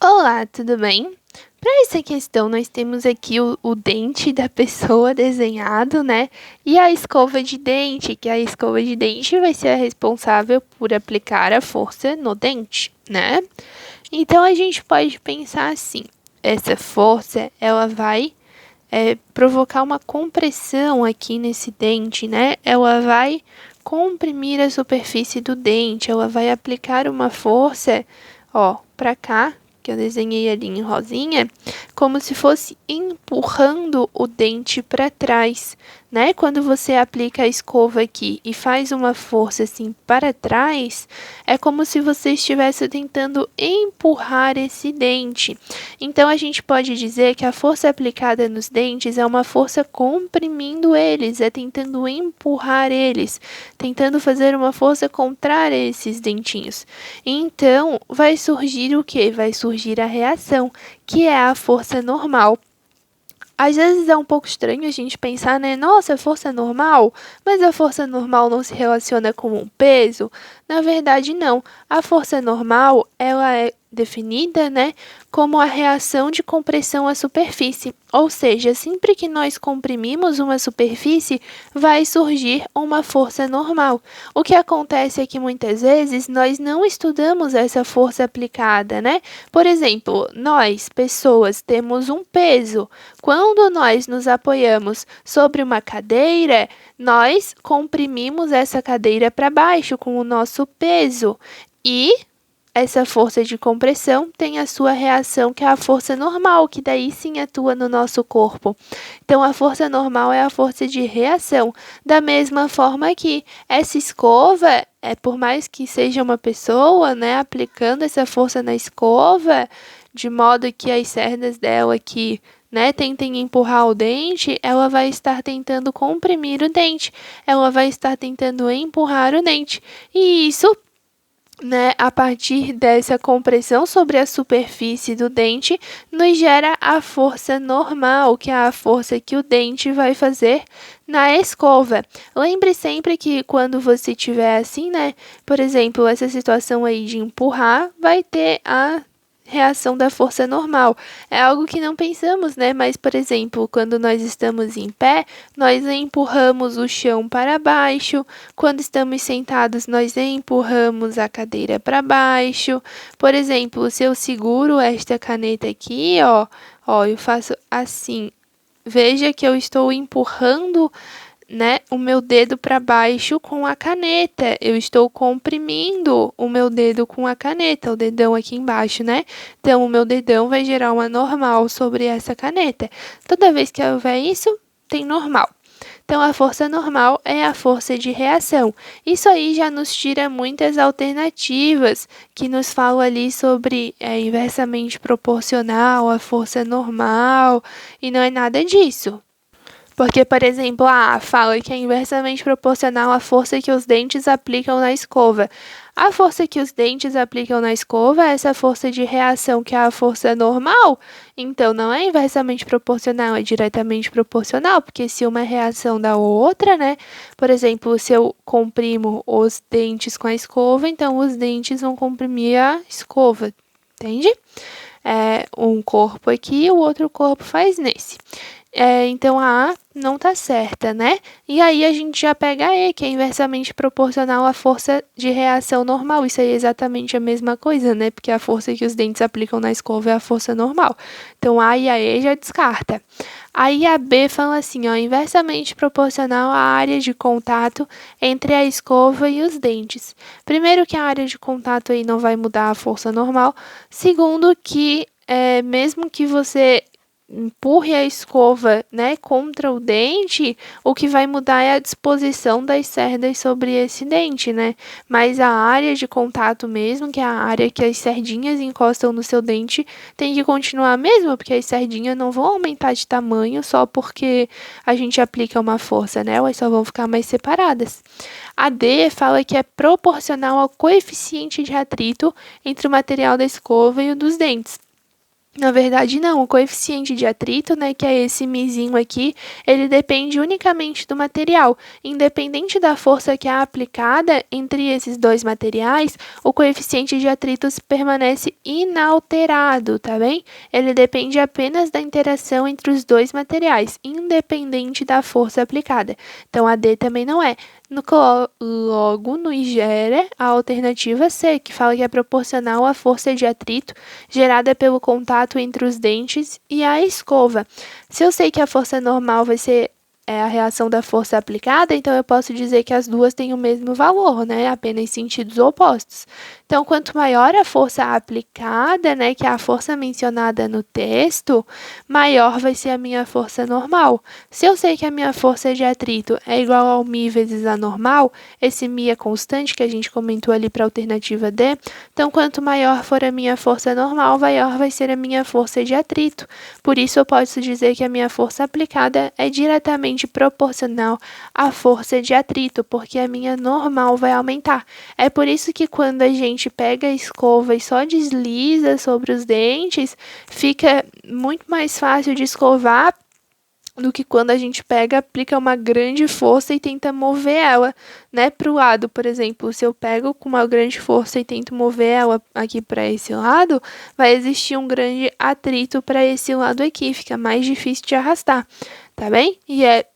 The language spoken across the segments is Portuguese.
Olá, tudo bem? Para essa questão, nós temos aqui o dente da pessoa desenhado, né? E a escova de dente, que a escova de dente vai ser a responsável por aplicar a força no dente, né? Então, a gente pode pensar assim, essa força, ela vai provocar uma compressão aqui nesse dente, né? Ela vai comprimir a superfície do dente, ela vai aplicar uma força, ó, para cá, que eu desenhei ali em rosinha, como se fosse empurrando o dente para trás, né? Quando você aplica a escova aqui e faz uma força assim para trás, é como se você estivesse tentando empurrar esse dente. Então a gente pode dizer que a força aplicada nos dentes é uma força comprimindo eles, é tentando empurrar eles, tentando fazer uma força contrária a esses dentinhos. Então vai surgir o quê? Vai surgir a reação, que é a força normal. Às vezes é um pouco estranho a gente pensar, né? Nossa, força é normal? Mas a força normal não se relaciona com um peso? Na verdade, não. A força normal, ela é definida, né, como a reação de compressão à superfície. Ou seja, sempre que nós comprimimos uma superfície, vai surgir uma força normal. O que acontece é que muitas vezes nós não estudamos essa força aplicada, né? Por exemplo, nós, pessoas, temos um peso. Quando nós nos apoiamos sobre uma cadeira, nós comprimimos essa cadeira para baixo com o nosso peso e essa força de compressão tem a sua reação, que é a força normal, que daí sim atua no nosso corpo. Então, a força normal é a força de reação. Da mesma forma que essa escova, por mais que seja uma pessoa, né, aplicando essa força na escova, de modo que as cerdas dela aqui, né, tentem empurrar o dente, ela vai estar tentando comprimir o dente, ela vai estar tentando empurrar o dente. E isso, né, a partir dessa compressão sobre a superfície do dente, nos gera a força normal, que é a força que o dente vai fazer na escova. Lembre sempre que quando você tiver assim, né, por exemplo, essa situação aí de empurrar, vai ter a reação da força normal. É algo que não pensamos, né? Mas, por exemplo, quando nós estamos em pé, nós empurramos o chão para baixo. Quando estamos sentados, nós empurramos a cadeira para baixo. Por exemplo, se eu seguro esta caneta aqui, ó, eu faço assim. Veja que eu estou empurrando, né, o meu dedo para baixo com a caneta. Eu estou comprimindo o meu dedo com a caneta, o dedão aqui embaixo, né? Então, o meu dedão vai gerar uma normal sobre essa caneta. Toda vez que houver isso, tem normal. Então, a força normal é a força de reação. Isso aí já nos tira muitas alternativas que nos falam ali sobre inversamente proporcional, a força normal, e não é nada disso. Porque, por exemplo, fala que é inversamente proporcional à força que os dentes aplicam na escova. A força que os dentes aplicam na escova é essa força de reação, que é a força normal. Então, não é inversamente proporcional, é diretamente proporcional, porque se uma é reação da outra, né? Por exemplo, se eu comprimo os dentes com a escova, então os dentes vão comprimir a escova, entende? Um corpo aqui, o outro corpo faz nesse. Então, a A não está certa, né? E aí, a gente já pega a E, que é inversamente proporcional à força de reação normal. Isso aí é exatamente a mesma coisa, né? Porque a força que os dentes aplicam na escova é a força normal. Então, A e a E já descarta. Aí, a B fala assim, ó, inversamente proporcional à área de contato entre a escova e os dentes. Primeiro que a área de contato aí não vai mudar a força normal. Segundo que, mesmo que você empurre a escova, né, contra o dente, o que vai mudar é a disposição das cerdas sobre esse dente, né? Mas a área de contato mesmo, que é a área que as cerdinhas encostam no seu dente, tem que continuar a mesma, porque as cerdinhas não vão aumentar de tamanho só porque a gente aplica uma força, né? Elas só vão ficar mais separadas. A D fala que é proporcional ao coeficiente de atrito entre o material da escova e o dos dentes. Na verdade, não. O coeficiente de atrito, né, que é esse mizinho aqui, ele depende unicamente do material. Independente da força que é aplicada entre esses dois materiais, o coeficiente de atrito permanece inalterado, tá bem? Ele depende apenas da interação entre os dois materiais, independente da força aplicada. Então, a D também não é. Logo, nos gera a alternativa C, que fala que é proporcional à força de atrito gerada pelo contato entre os dentes e a escova. Se eu sei que a força normal vai ser a reação da força aplicada, então eu posso dizer que as duas têm o mesmo valor, né? Apenas sentidos opostos. Então, quanto maior a força aplicada, né, que é a força mencionada no texto, maior vai ser a minha força normal. Se eu sei que a minha força de atrito é igual ao μ vezes a normal, esse μ é constante que a gente comentou ali para a alternativa D, então quanto maior for a minha força normal, maior vai ser a minha força de atrito. Por isso eu posso dizer que a minha força aplicada é diretamente proporcional à força de atrito, porque a minha normal vai aumentar. É por isso que quando a gente pega a escova e só desliza sobre os dentes, fica muito mais fácil de escovar do que quando a gente pega, aplica uma grande força e tenta mover ela, né, para o lado. Por exemplo, se eu pego com uma grande força e tento mover ela aqui para esse lado, vai existir um grande atrito para esse lado aqui, fica mais difícil de arrastar, tá bem? E é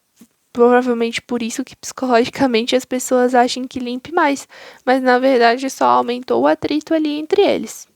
provavelmente por isso que psicologicamente as pessoas acham que limpe mais, mas na verdade só aumentou o atrito ali entre eles.